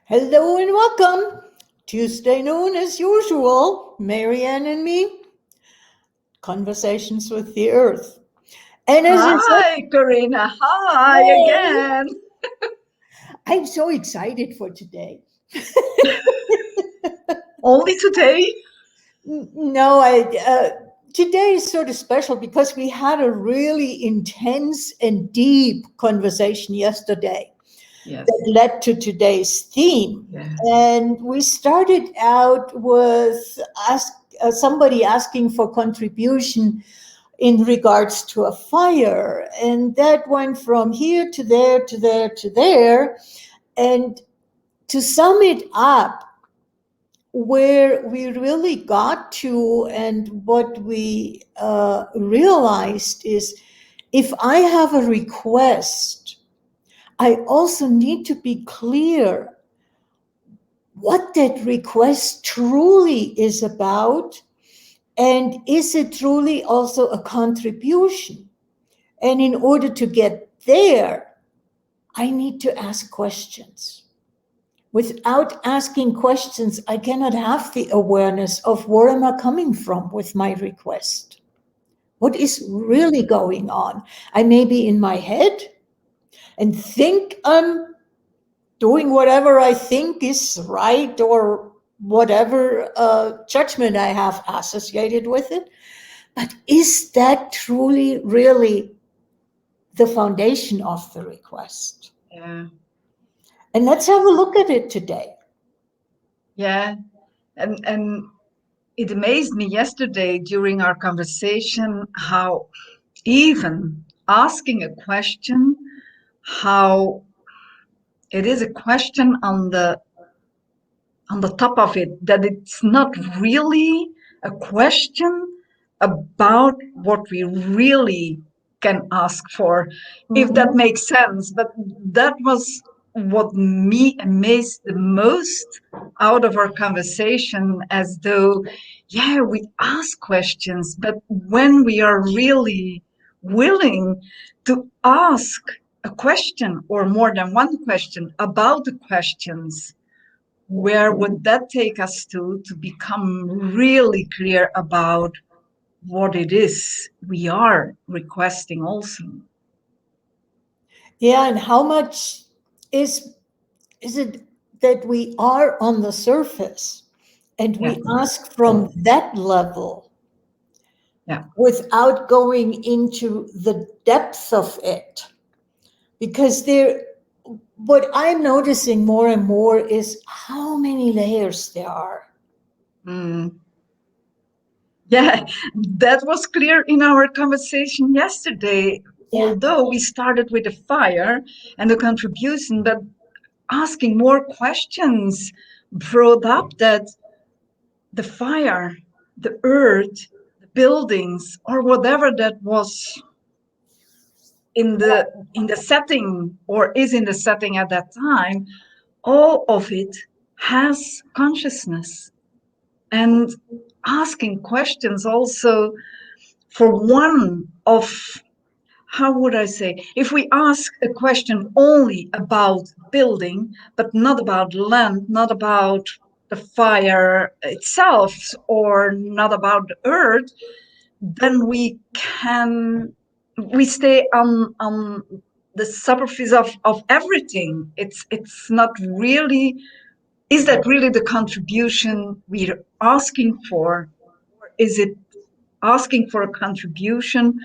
Hello and welcome. Tuesday noon as usual, Marianne and me, Conversations with the Earth. And as I said, Hi, Corinna. Hi hey, again. I'm so excited for today. Only today? No, today is sort of special because we had a really intense and deep conversation yesterday Yes. that led to today's theme. Yeah. And we started out with somebody asking for contribution in regards to a fire. And that went from here to there to there to there. And to sum it up, where we really got to and what we realized is if I have a request, I also need to be clear what that request truly is about, and is it truly also a contribution? And in order to get there, I need to ask questions. Without asking questions, I cannot have the awareness of where am I coming from with my request? What is really going on? I may be in my head and think I'm doing whatever I think is right or whatever judgment I have associated with it. But is that truly, really the foundation of the request? Yeah. And let's have a look at it today. Yeah. And it amazed me yesterday during our conversation how even asking a question, how it is a question on the top of it, that it's not really a question about what we really can ask for, if that Mhm. makes sense. But that was what me amazed the most out of our conversation, as though, yeah, we ask questions, but when we are really willing to ask a question or more than one question about the questions, where would that take us to become really clear about what it is we are requesting also? Yeah, and how much is is it that we are on the surface and Yeah, we ask from that level yeah, without going into the depth of it? Because there, what I'm noticing more and more is how many layers there are. mm, yeah. That was clear in our conversation yesterday. Yeah. Although we started with the fire and the contribution, but asking more questions brought up that the fire, the earth, the buildings, or whatever that was in the setting or is in the setting at that time, all of it has consciousness. And asking questions also, for one of, how would I say, if we ask a question only about building but not about land, not about the fire itself, or not about the earth, then we stay on the surface of everything. It's not really, is that really the contribution we're asking for, or is it asking for a contribution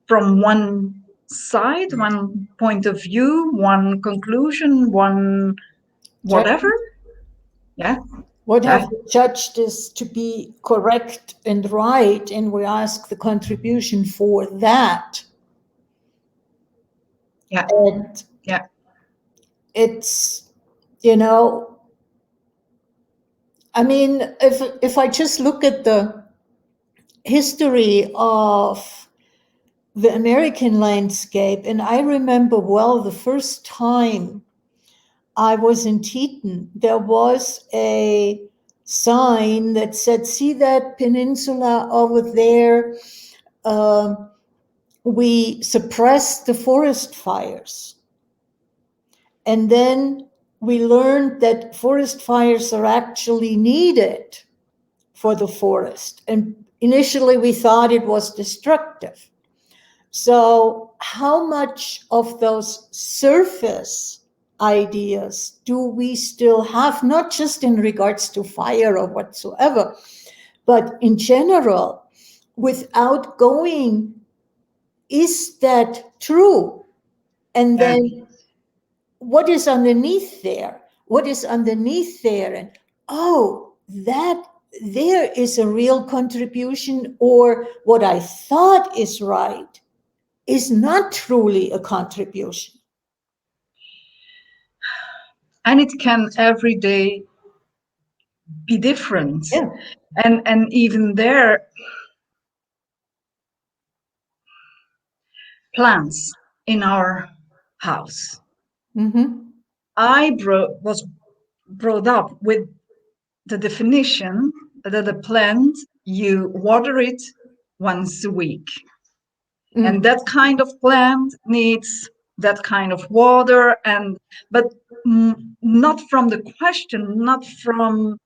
from one side, one point of view, one conclusion, one whatever? Yeah, What yeah, have we judged is to be correct and right, and we ask the contribution for that. yeah, And yeah, it's, you know, I mean, if I just look at the history of the American landscape, and I remember well the first time I was in Teton, there was a sign that said, "See that peninsula over there? Um, we suppressed the forest fires." And then we learned that forest fires are actually needed for the forest. And initially we thought it was destructive. So, how much of those surface ideas do we still have, not just in regards to fire or whatsoever, but in general, without going, is that true? And Yeah. then what is underneath there? What is underneath there? And oh, that there is a real contribution, or what I thought is right is not truly a contribution. And it can every day be different. Yeah. And even there, plants in our house. Mm-hmm. Was brought up with the definition that a plant, you water it once a week. And that kind of plant needs that kind of water, and but not from the question, not from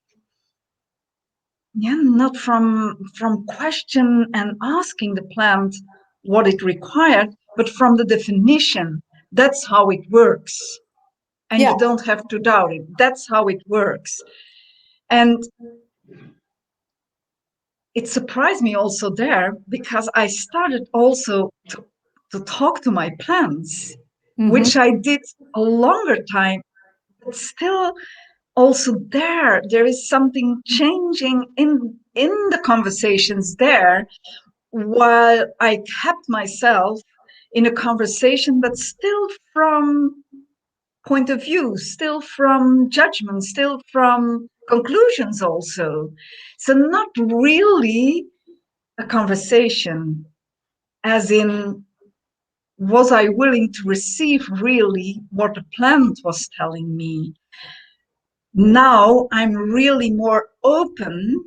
question and asking the plant what it required, but from the definition. That's how it works, and Yeah. you don't have to doubt it. That's how it works. And it surprised me also there, because I started also to talk to my plants, Mm-hmm. which I did a longer time, but still also there is something changing in the conversations there, while I kept myself in a conversation, but still from point of view, still from judgment, still from conclusions also. So not really a conversation, as in, was I willing to receive really what the plant was telling me? Now I'm really more open,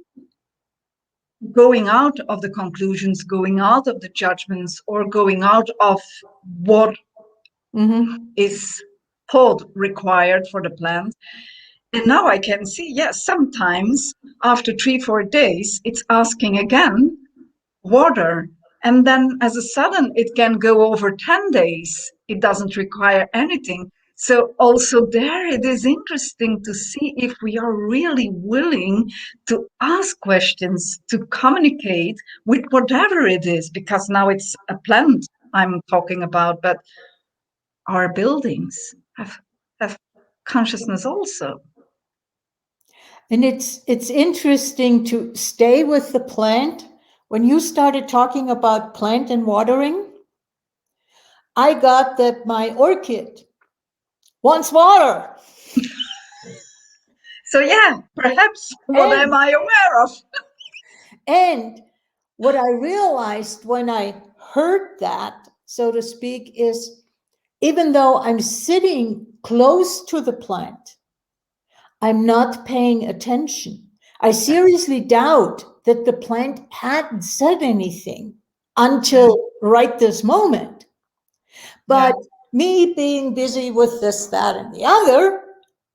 going out of the conclusions, going out of the judgments, or going out of what Mm-hmm. is thought required for the plant. And now I can see, yes, sometimes after 3-4 days, it's asking again water. And then as a sudden, it can go over 10 days. It doesn't require anything. So also there, it is interesting to see if we are really willing to ask questions, to communicate with whatever it is, because now it's a plant I'm talking about, but our buildings have consciousness also. And it's interesting to stay with the plant. When you started talking about plant and watering, I got that my orchid wants water. So yeah, perhaps what am And I aware of? and what I realized when I heard that, so to speak, is even though I'm sitting close to the plant, I'm not paying attention. I seriously doubt that the plant hadn't said anything Yeah, until right this moment. yeah. But me being busy with this, that, and the other,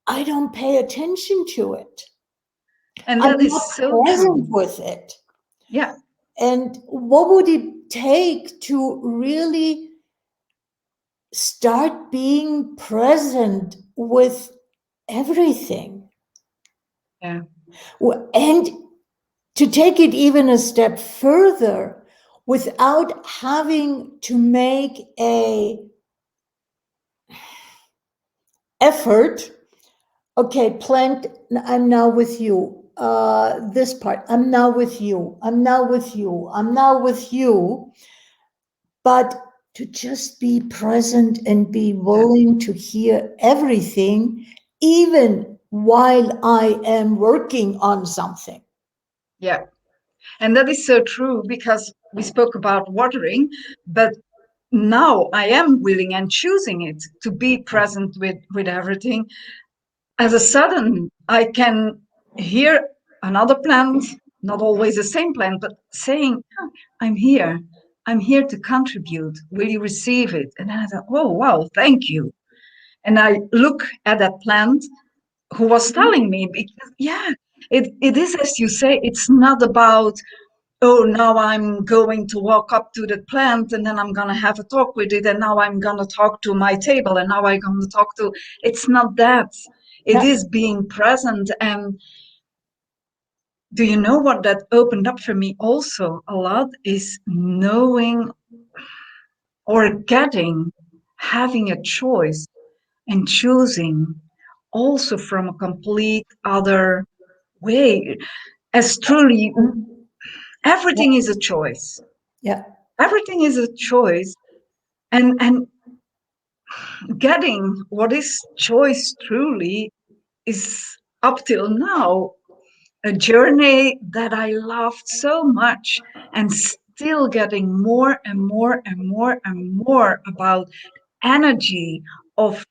I don't pay attention to it. And I'm that is not so present true. with it. Yeah, And what would it take to really start being present with everything? yeah, And to take it even a step further, without having to make a effort. Okay, plant, I'm now with you. This part, I'm now with you. I'm now with you. I'm now with you. But to just be present and be yeah, willing to hear everything, even while I am working on something. yeah. And that is so true, because we spoke about watering, but now I am willing and choosing it to be present with everything. As a sudden, I can hear another plant, not always the same plant, but saying, "Oh, I'm here. I'm here to contribute. Will you receive it?" And then I thought, oh, wow, thank you. And I look at that plant who was telling me, because yeah, it is, as you say, it's not about, oh, now I'm going to walk up to the plant and then I'm going to have a talk with it. And now I'm going to talk to my table and now I'm going to talk to, it's not that. It Yeah. is being present. And do you know what that opened up for me also a lot is knowing or getting, having a choice and choosing also from a complete other way. As truly, everything is a choice. Yeah. Everything is a choice. And getting what is choice truly is up till now a journey that I loved so much, and still getting more and more and more and more about energy of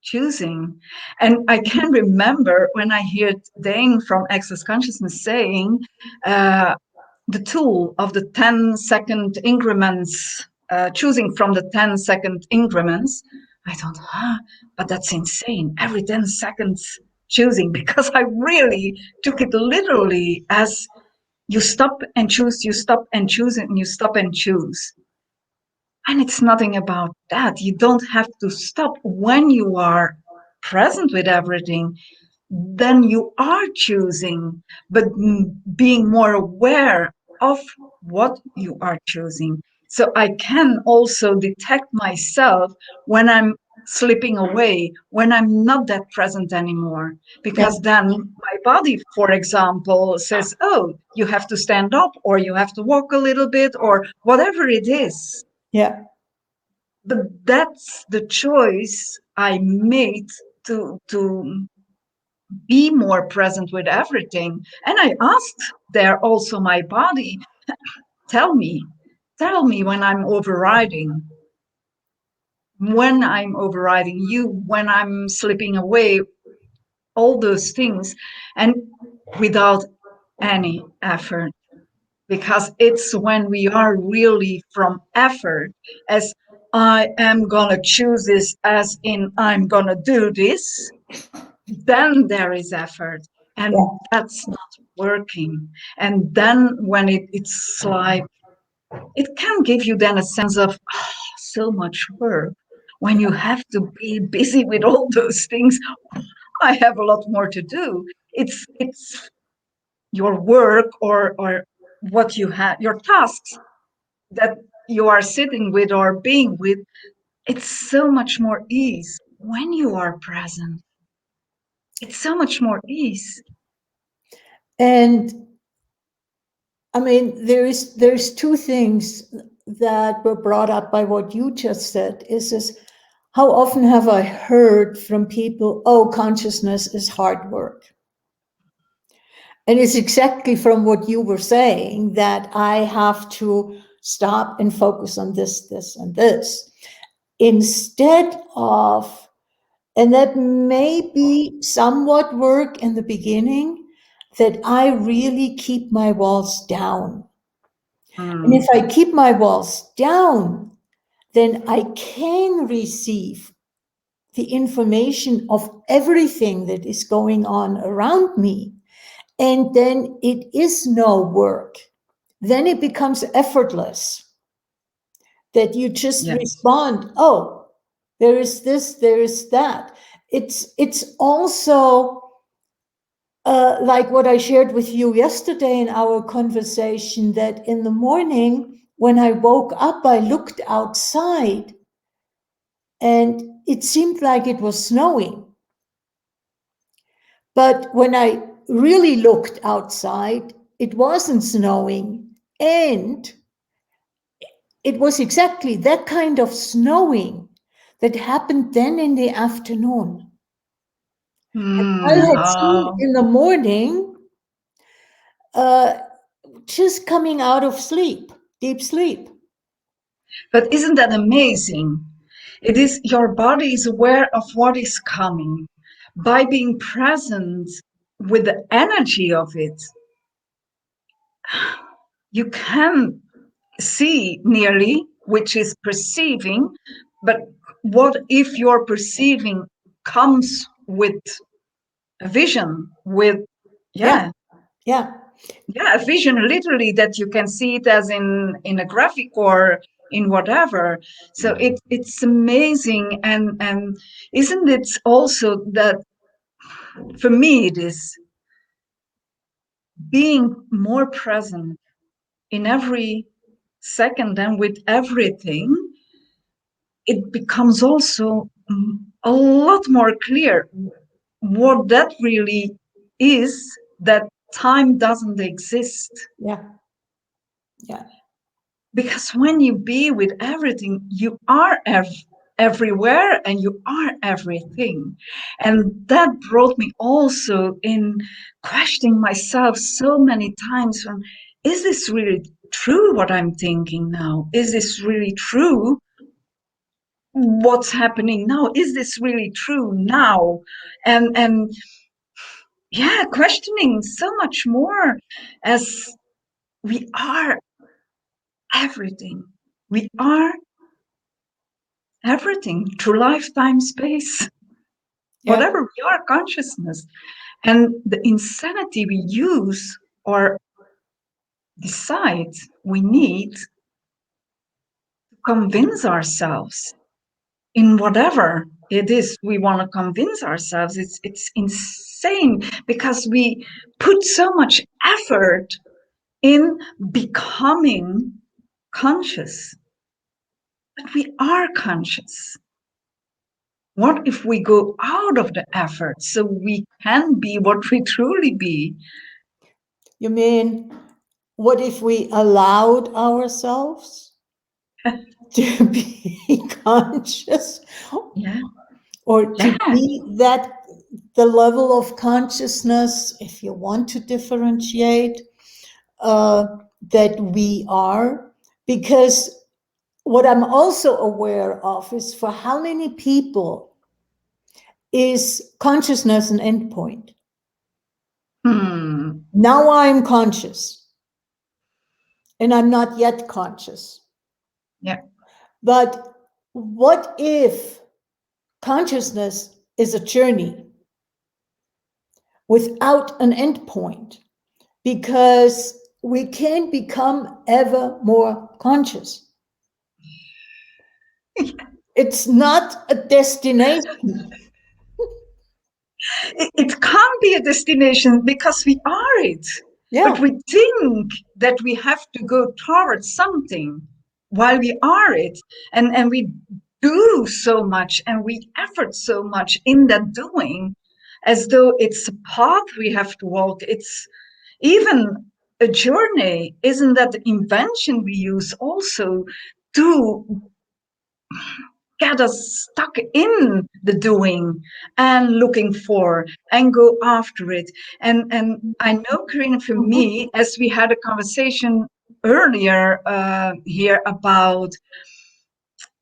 choosing. And I can remember when I heard Dane from Access Consciousness saying the tool of the 10-second increments, choosing from the 10-second increments. I thought, but that's insane. Every 10 seconds choosing, because I really took it literally as you stop and choose, you stop and choose, and you stop and choose. And it's nothing about that. You don't have to stop when you are present with everything. Then you are choosing, but being more aware of what you are choosing. So I can also detect myself when I'm slipping away, when I'm not that present anymore. Yeah. Because then my body, for example, says, oh, you have to stand up or you have to walk a little bit or whatever it is. Yeah. But that's the choice I made to be more present with everything. And I asked there also my body, tell me when I'm overriding you, when I'm slipping away, all those things, and without any effort. Because it's when we are really from effort, as I am gonna choose this, as in I'm gonna do this, then there is effort, and Yeah. that's not working. And then when it's like, it can give you then a sense of so much work when you have to be busy with all those things. I have a lot more to do. It's your work or what you have, your tasks that you are sitting with or being with. It's so much more ease when you are present. It's so much more ease. And I mean, there's two things that were brought up by what you just said. Is this, how often have I heard from people, oh, consciousness is hard work? And it's exactly from what you were saying, that I have to stop and focus on this, this, and this, instead of, and that may be somewhat work in the beginning, that I really keep my walls down. And if I keep my walls down, then I can receive the information of everything that is going on around me. And then it is no work. Then it becomes effortless, that you just Yes. respond, oh, there is this, there is that. It's also like what I shared with you yesterday in our conversation, that in the morning when I woke up, I looked outside and it seemed like it was snowing. But when I really looked outside, it wasn't snowing. And it was exactly that kind of snowing that happened then in the afternoon. I had seen Oh, in the morning, uh, just coming out of sleep, deep sleep. but isn't that amazing? It is, your body is aware of what is coming by being present with the energy of it. You can see nearly, which is perceiving, but what if your perceiving comes with a vision, with, Yeah. yeah, Yeah. yeah, a vision literally that you can see it as in a graphic or in whatever. So it's amazing. And isn't it also that, for me it is, being more present in every second and with everything, it becomes also a lot more clear what that really is, that time doesn't exist. Yeah. Yeah. Because when you be with everything, you are everywhere and you are everything. And that brought me also in questioning myself so many times, when, is this really true what I'm thinking now? Is this really true what's happening now? Is this really true now? And yeah, questioning so much more, as we are everything. We are everything through lifetime space, Yeah. whatever we are, consciousness. And the insanity we use or decide we need to convince ourselves in whatever it is we want to convince ourselves, it's insane, because we put so much effort in becoming conscious. But we are conscious. What if we go out of the effort so we can be what we truly be? You mean, what if we allowed ourselves to be conscious, Yeah, or to yeah. be that, the level of consciousness, if you want to differentiate, uh, that we are? Because what I'm also aware of is, for how many people is consciousness an endpoint? Hmm. Now I'm conscious and I'm not yet conscious. Yeah. But what if consciousness is a journey without an endpoint? Because we can become ever more conscious. It's not a destination. It can't be a destination because we are it. But Yeah. we think that we have to go towards something while we are it. And we do so much and we effort so much in that doing, as though it's a path we have to walk. It's even a journey. Isn't that the invention we use also to get us stuck in the doing and looking for and go after it? And I know, Karina, for me, as we had a conversation earlier here about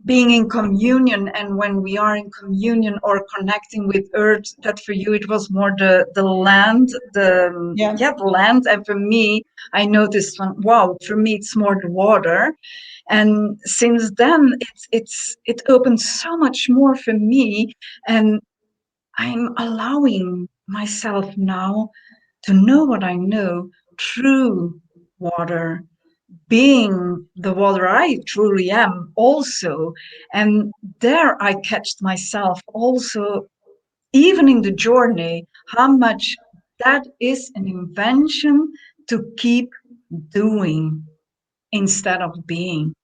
being in communion, and when we are in communion or connecting with earth, that for you it was more the land, Yeah. the land, and for me, I noticed, wow, for me it's more the water. And since then it opened so much more for me, and I'm allowing myself now to know what I know through water, being the water I truly am also. And there I catched myself also, even in the journey, how much that is an invention to keep doing instead of being.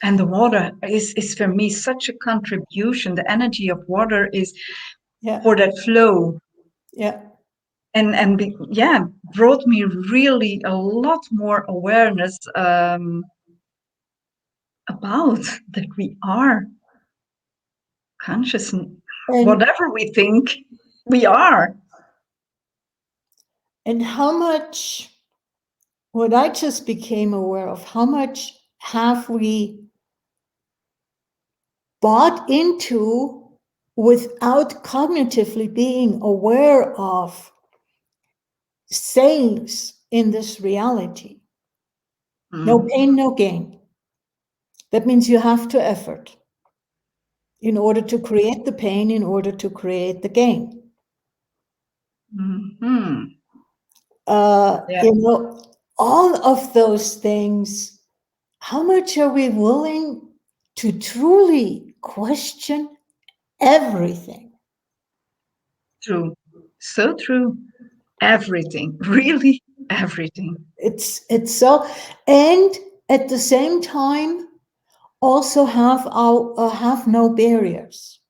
And the water is for me such a contribution. The energy of water is Yeah. for that flow. Yeah. Yeah, brought me really a lot more awareness about that we are conscious, And whatever we think we are. how much, what I just became aware of, how much have we bought into without cognitively being aware of sayings in this reality. No Mm. pain, no gain. That means you have to effort. in order to create the pain, in order to create the gain. Mm-hmm. Yeah. You know, all of those things, how much are we willing to truly question everything? True. So true. Everything. Really everything. It's so, and at the same time, also have no barriers.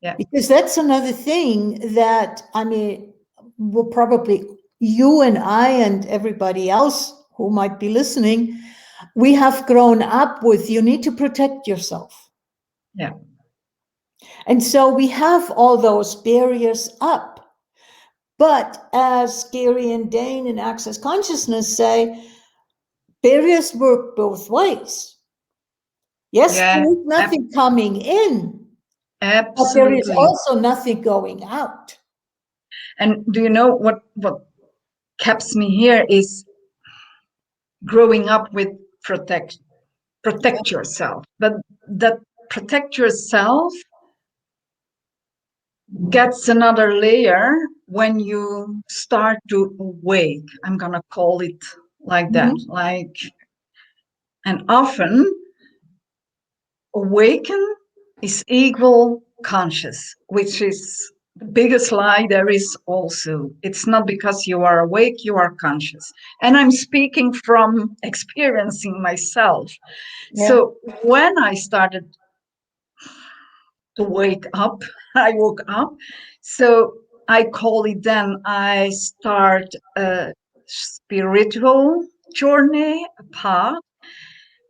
Yeah. Because that's another thing that, I mean, will probably you and I and everybody else who might be listening, we have grown up with, you need to protect yourself. Yeah. And so we have all those barriers up. But as Gary and Dane in Access Consciousness say, barriers work both ways. Yes, Yeah. there is nothing coming in, but there is Absolutely. also nothing going out. And do you know what keeps me here is growing up with protect yourself. But that protect yourself gets another layer when you start to awake. I'm gonna call it like that. Mhm. Like, and often awaken is equal conscious, which is the biggest lie there is also. It's not because you are awake, you are conscious. And I'm speaking from experiencing myself. Yeah. So when I started to wake up, I woke up. So I call it then I start a spiritual journey, a path.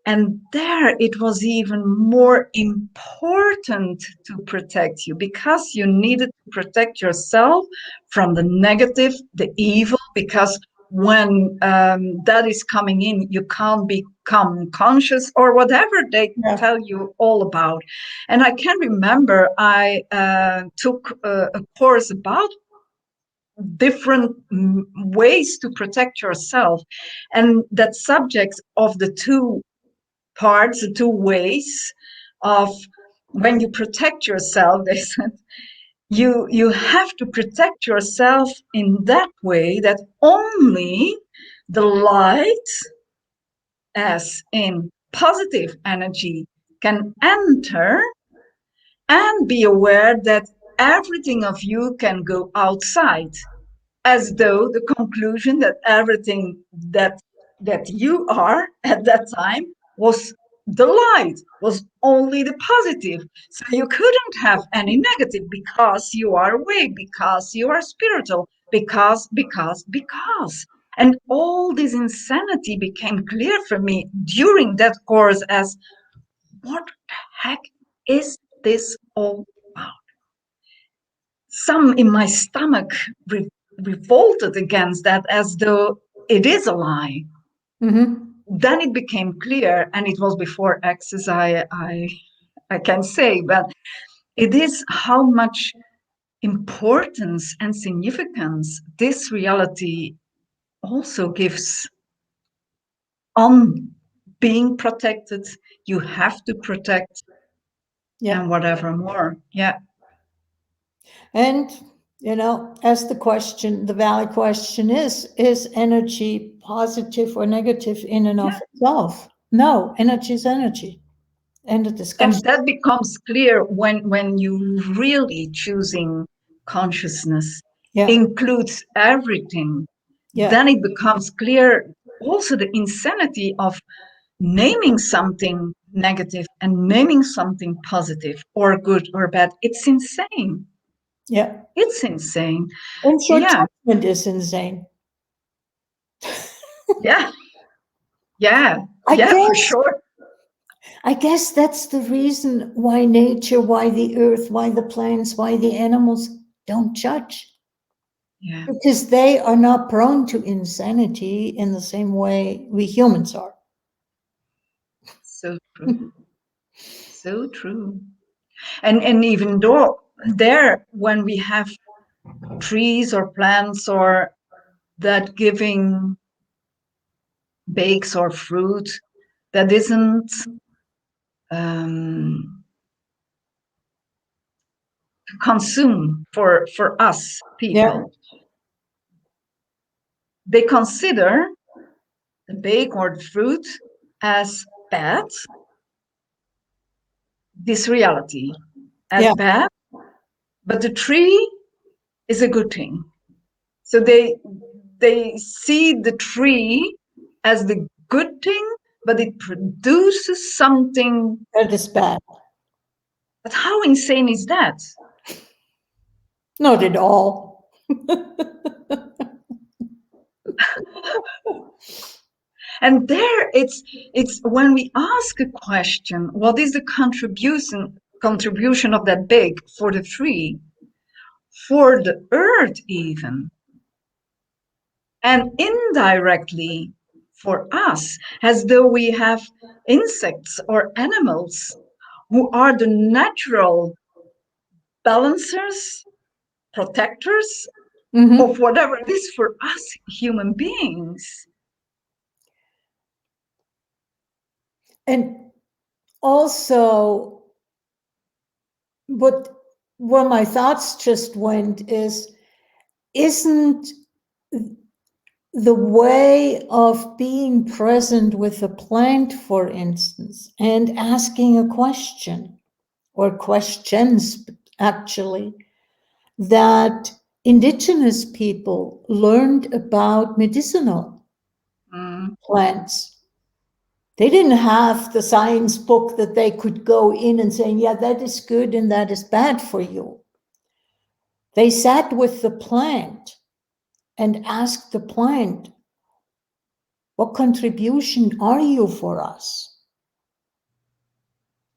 And there it was even more important to protect you because you needed to protect yourself from the negative, the evil, because when that is coming in, you can't become conscious or whatever they Yeah. tell you all about. And I can remember I took a course about different ways to protect yourself. And that subject of the two parts, the two ways of when you protect yourself, they said, you have to protect yourself in that way that only the light, as in positive energy, can enter, and be aware that everything of you can go outside, as though the conclusion that everything that you are at that time was the light, was only the positive. So you couldn't have any negative because you are awake, because you are spiritual, because. And all this insanity became clear for me during that course as, what the heck is this all about? Some in my stomach revolted against that as though it is a lie. Mm-hmm. Then it became clear, and it was before access, I can say, but it is how much importance and significance this reality also gives on being protected. You have to protect, Yeah. and whatever more. Yeah. And, you know, as the question, the valid question is energy positive or negative in and of Yeah. itself? No, energy is energy. And the discussion. And that becomes clear when you really choosing consciousness Yeah. includes everything. Yeah. Then it becomes clear also the insanity of naming something negative and naming something positive or good or bad. It's insane. Yeah. It's insane. And short Yeah. judgment is insane. Yeah. Yeah. I Yeah, for guess sure. I guess that's the reason why nature, why the earth, why the plants, why the animals don't judge. Yeah. Because they are not prone to insanity in the same way we humans are. So true. So true. And even though there, when we have trees or plants or that giving bakes or fruit that isn't consume for us people. They consider the bake or the fruit as bad, this reality as bad, but the tree is a good thing. So they see the tree as the good thing, but it produces something that is bad. But how insane is that? Not at all. And there it's when we ask a question, what is the contribution of that big for the tree, for the earth even, and indirectly for us, as though we have insects or animals who are the natural balancers, protectors of whatever it is for us human beings. And also, where my thoughts just went is, isn't the way of being present with a plant, for instance, and asking a question or questions, actually, that indigenous people learned about medicinal plants. They didn't have the science book that they could go in and say, yeah, that is good and that is bad for you. They sat with the plant and asked the plant, what contribution are you for us?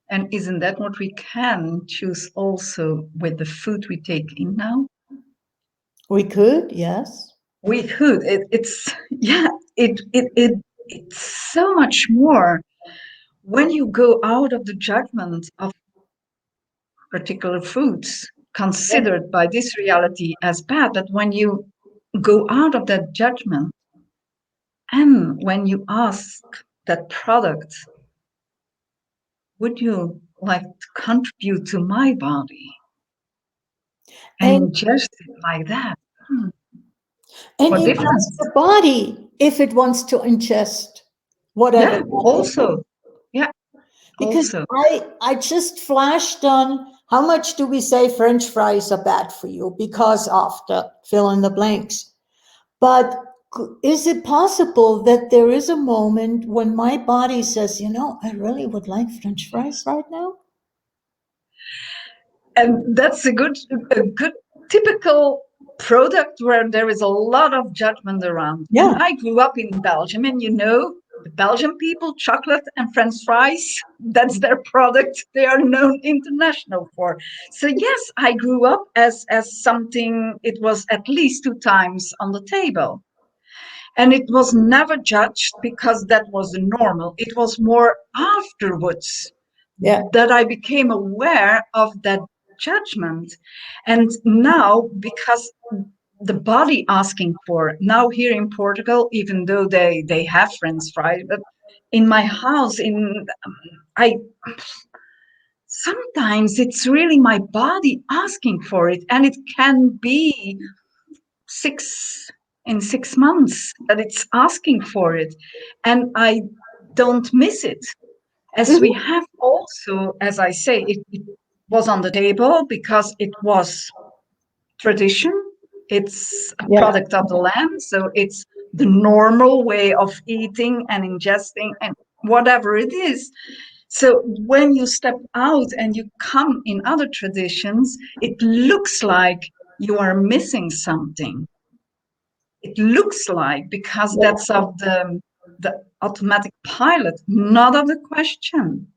And isn't that what we can choose also with the food we take in now? We could, yes. We could. It's so much more when you go out of the judgment of particular foods considered by this reality as bad, that when you go out of that judgment and when you ask that product, would you like to contribute to my body and ingest it like that? And it asks the body if it wants to ingest whatever. Yeah, also. Yeah. Because also. I just flashed on how much do we say French fries are bad for you because of the fill in the blanks. But is it possible that there is a moment when my body says, you know, I really would like French fries right now? And that's a good typical product where there is a lot of judgment around. Yeah. And I grew up in Belgium, and you know, the Belgian people, chocolate and French fries, that's their product. They are known international for. So yes, I grew up as something, it was at least 2 times on the table. And it was never judged because that was the normal. It was more afterwards that I became aware of that judgment. And now, because the body asking for, now here in Portugal, even though they have French fries, but in my house, I sometimes it's really my body asking for it, and it can be 6 months that it's asking for it, and I don't miss it. As we have also, as I say, it was on the table because it was tradition. It's a product of the land, so it's the normal way of eating and ingesting and whatever it is. So when you step out and you come in other traditions, it looks like you are missing something. It looks like, because that's of the automatic pilot, not of the question.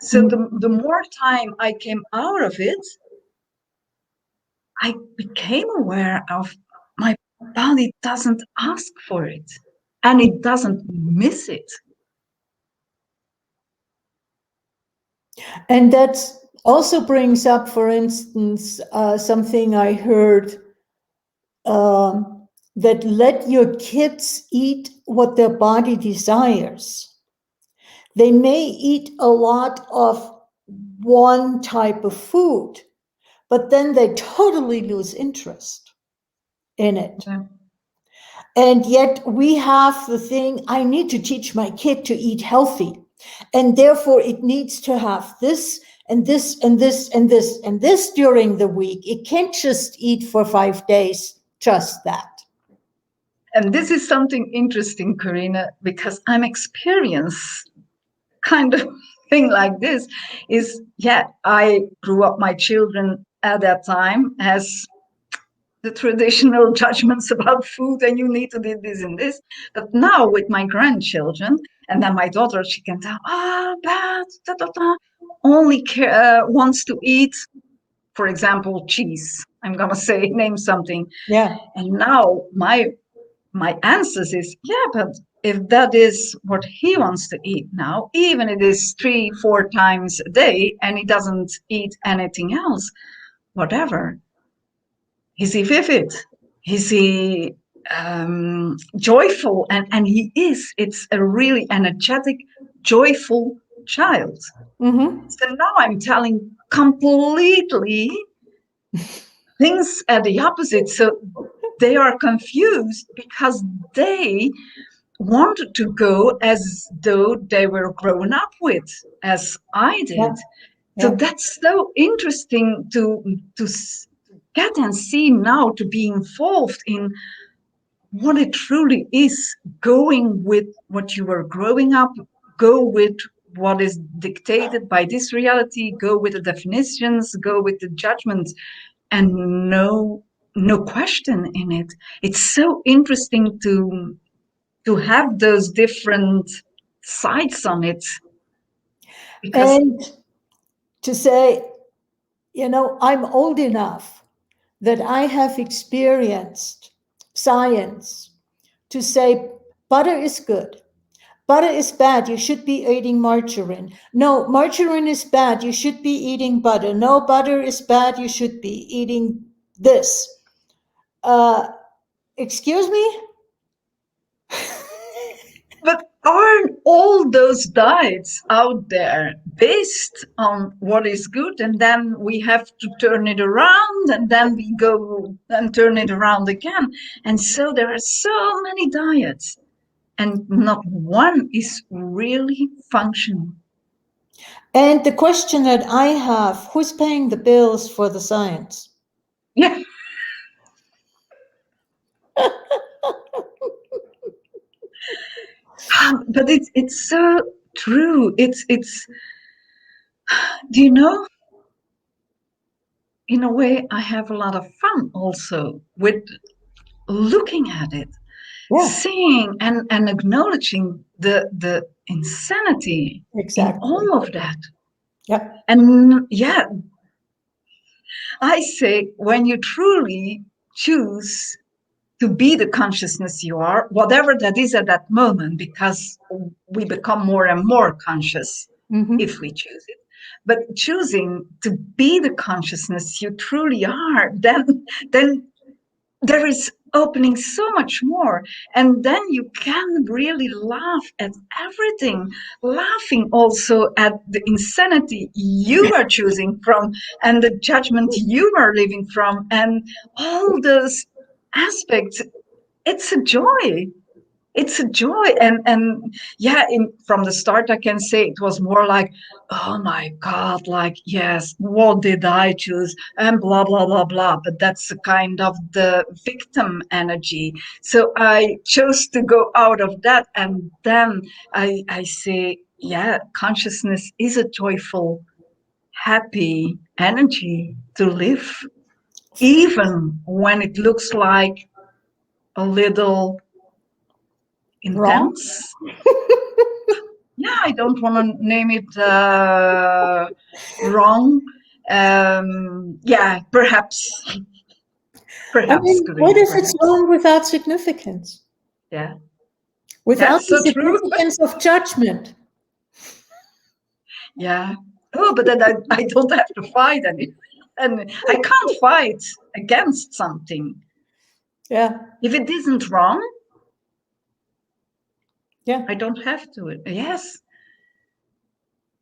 So the more time I came out of it, I became aware of my body doesn't ask for it, and it doesn't miss it. And that also brings up, for instance, something I heard, that let your kids eat what their body desires. They may eat a lot of one type of food, but then they totally lose interest in it. Yeah. And yet we have the thing, I need to teach my kid to eat healthy. And therefore it needs to have this and this and this and this and this during the week. It can't just eat for 5 days, just that. And this is something interesting, Karina, because I'm experienced kind of thing like this is, yeah, I grew up my children at that time as the traditional judgments about food, and you need to do this and this. But now with my grandchildren, and then my daughter, she can tell, but only wants to eat, for example, cheese. I'm gonna say name something. Yeah. And now my answers is, yeah, but if that is what he wants to eat now, even it is 3-4 times a day, and he doesn't eat anything else, whatever. Is he vivid? Is he joyful? And he is. It's a really energetic, joyful child. Mm-hmm. So now I'm telling completely things at the opposite. So they are confused because they wanted to go as though they were grown up with, as I did. Yeah. So Yeah. that's so interesting to get and see now, to be involved in what it truly is, going with what you were growing up, go with what is dictated by this reality, go with the definitions, go with the judgments, and no question in it. It's so interesting to have those different sides on it, because And to say, I'm old enough that I have experienced science to say butter is good. Butter is bad. You should be eating margarine. No, margarine is bad. You should be eating butter. No, butter is bad. You should be eating this. Excuse me? but aren't all those diets out there based on what is good, and then we have to turn it around, and then we go and turn it around again? And so there are so many diets, and not one is really functioning. And the question that I have, who's paying the bills for the science? Yeah. But it's so true. It's do you know, in a way I have a lot of fun also with looking at it, Yeah, seeing and acknowledging the insanity in exactly. all of that. Yeah. And yeah, I say, when you truly choose to be the consciousness you are, whatever that is at that moment, because we become more and more conscious Mm-hmm. if we choose it. But choosing to be the consciousness you truly are, then there is opening so much more. And then you can really laugh at everything, laughing also at the insanity you are choosing from, and the judgment you are living from, and all those aspects. It's a joy. It's a joy. And yeah, from the start I can say it was more like, oh my God, like, yes, what did I choose, and blah blah blah blah. But that's a kind of the victim energy, so I chose to go out of that. And then I say, yeah, consciousness is a joyful, happy energy to live, even when it looks like a little Wrong? intense. Yeah, I don't want to name it wrong. Yeah, perhaps, I perhaps, mean, what Karina, if it's perhaps. wrong without significance? Yeah, Without that's the so true. significance of judgment? Yeah. Oh, but then I don't have to fight any, and I can't fight against something. Yeah, If it isn't wrong, yeah. I don't have to. Yes.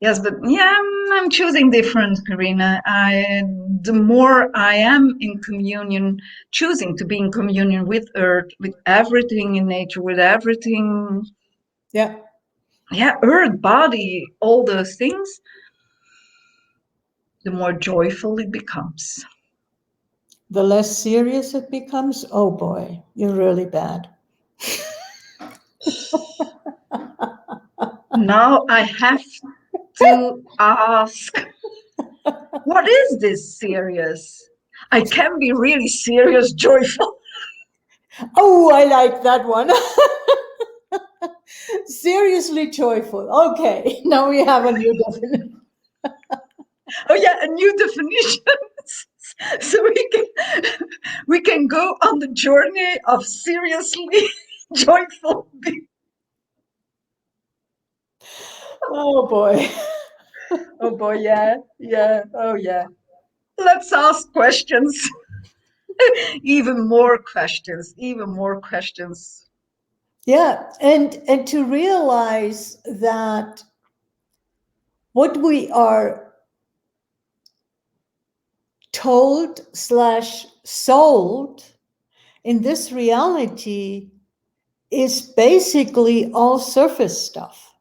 Yes, but yeah, I'm choosing different, Karina. The more I am in communion, choosing to be in communion with Earth, with everything in nature, with everything, Yeah. yeah, Earth, body, all those things, the more joyful it becomes. The less serious it becomes, oh boy, you're really bad. Now I have to ask, what is this serious? I can be really serious, joyful. Oh, I like that one. Seriously joyful. Okay, now we have a new definition. Oh yeah, a new definition. So we can go on the journey of seriously joyful. Oh boy. Oh boy, yeah, yeah, oh yeah. Let's ask questions. Even more questions, even more questions. Yeah, and to realize that what we are told slash sold in this reality is basically all surface stuff.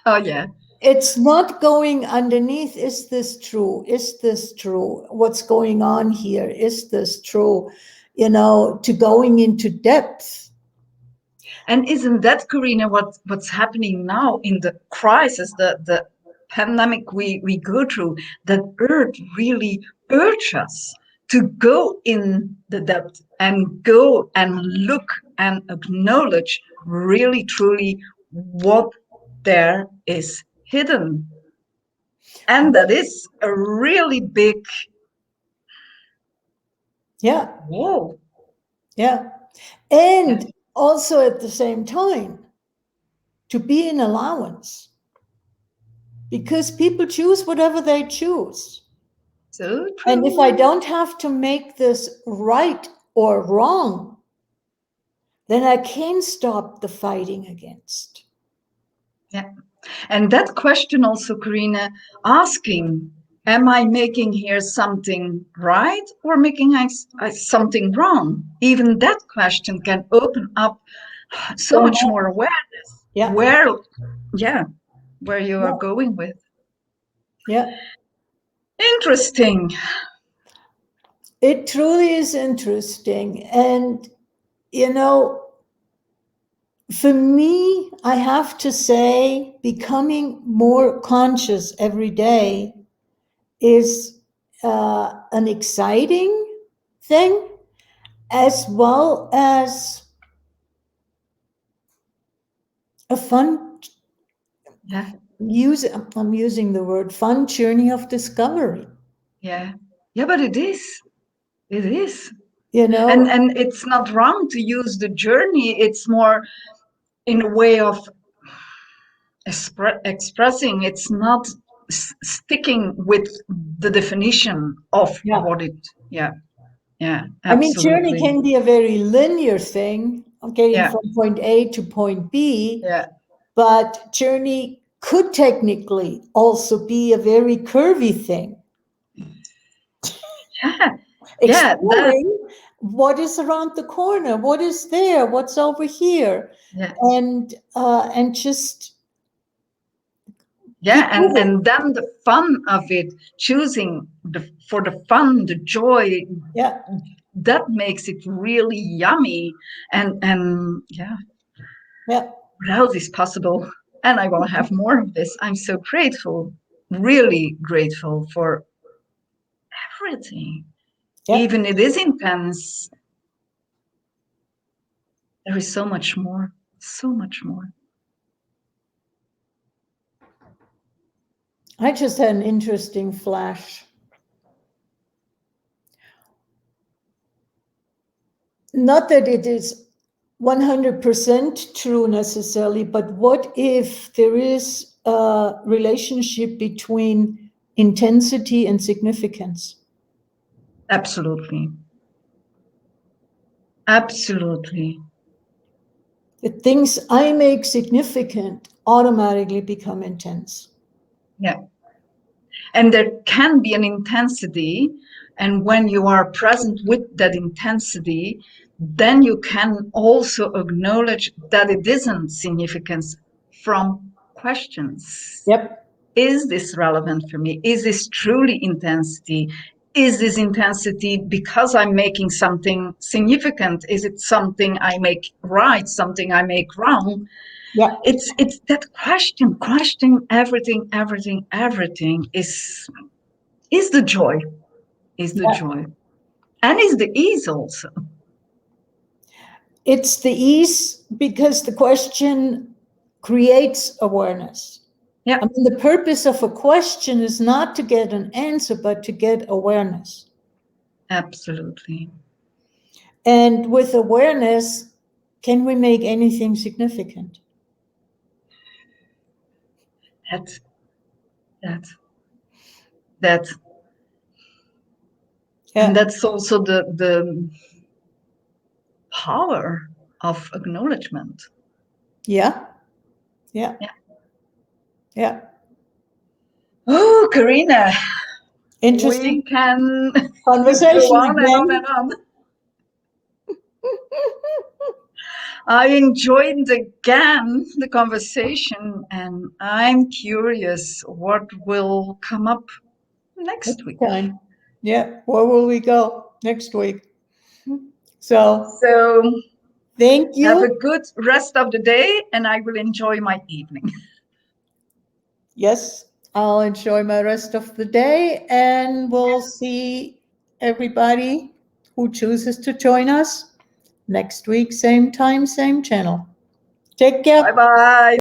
Oh yeah. It's not going underneath. Is this true? Is this true? What's going on here? Is this true? You know, to going into depth. And isn't that, Karina, what's happening now in the crisis, the pandemic we go through, that Earth really urges us to go in the depth and go and look and acknowledge really truly what there is hidden. And that is a really big Yeah, whoa. yeah. Yeah. And also at the same time, to be in allowance because people choose whatever they choose. So And if I true. don't have to make this right or wrong, then I can stop the fighting against. Yeah. And that question also, Karina, asking, am I making here something right or making something wrong? Even that question can open up so So much much. more awareness. Yeah, Where, yeah, where you are yeah, going with. yeah. Interesting. It truly is interesting. And, you know, for me, I have to say, becoming more conscious every day is an exciting thing, as well as a fun Yeah, use. I'm using the word fun journey of discovery. yeah. Yeah, but it is. It is. You know, And it's not wrong to use the journey. It's more in a way of expressing. It's not sticking with the definition of yeah. what it. Yeah, yeah, I mean, journey absolutely. can be a very linear thing, getting Yeah, from point A to point B, yeah, but journey could technically also be a very curvy thing, yeah, yeah. That. exploring what is around the corner, what is there, what's over here, Yeah, and just yeah, keep moving. and then the fun of it, choosing for the fun, the joy, Yeah, that makes it really yummy. And yeah, yeah. what else is possible? And I want to have more of this. I'm so grateful, really grateful for everything. Yeah, Even it is intense, there is so much more, so much more. I just had an interesting flash. Not that it is 100% true necessarily, but what if there is a relationship between intensity and significance? Absolutely. Absolutely. The things I make significant automatically become intense. Yeah. And there can be an intensity. And when you are present with that intensity, then you can also acknowledge that it isn't significance from questions. Yep. Is this relevant for me? Is this truly intensity? Is this intensity because I'm making something significant? Is it something I make right, something I make wrong? Yeah. It's that questioning everything is the joy, Yeah. and is the ease also. It's the ease because the question creates awareness. Yeah, I mean, the purpose of a question is not to get an answer, but to get awareness. absolutely. And with awareness, can we make anything significant? That. Yeah. And that's also the power of acknowledgement. Yeah. Yeah. Yeah. Yeah. Oh, Karina, Interesting we can go conversation on and on again. and on. I enjoyed again the conversation, and I'm curious what will come up next week. Time. Yeah. Where will we go next week? So So thank have a you. good rest of the day, and I will enjoy my evening. Yes, I'll enjoy my rest of the day, and we'll see everybody who chooses to join us next week, same time, same channel. Take care. Bye bye.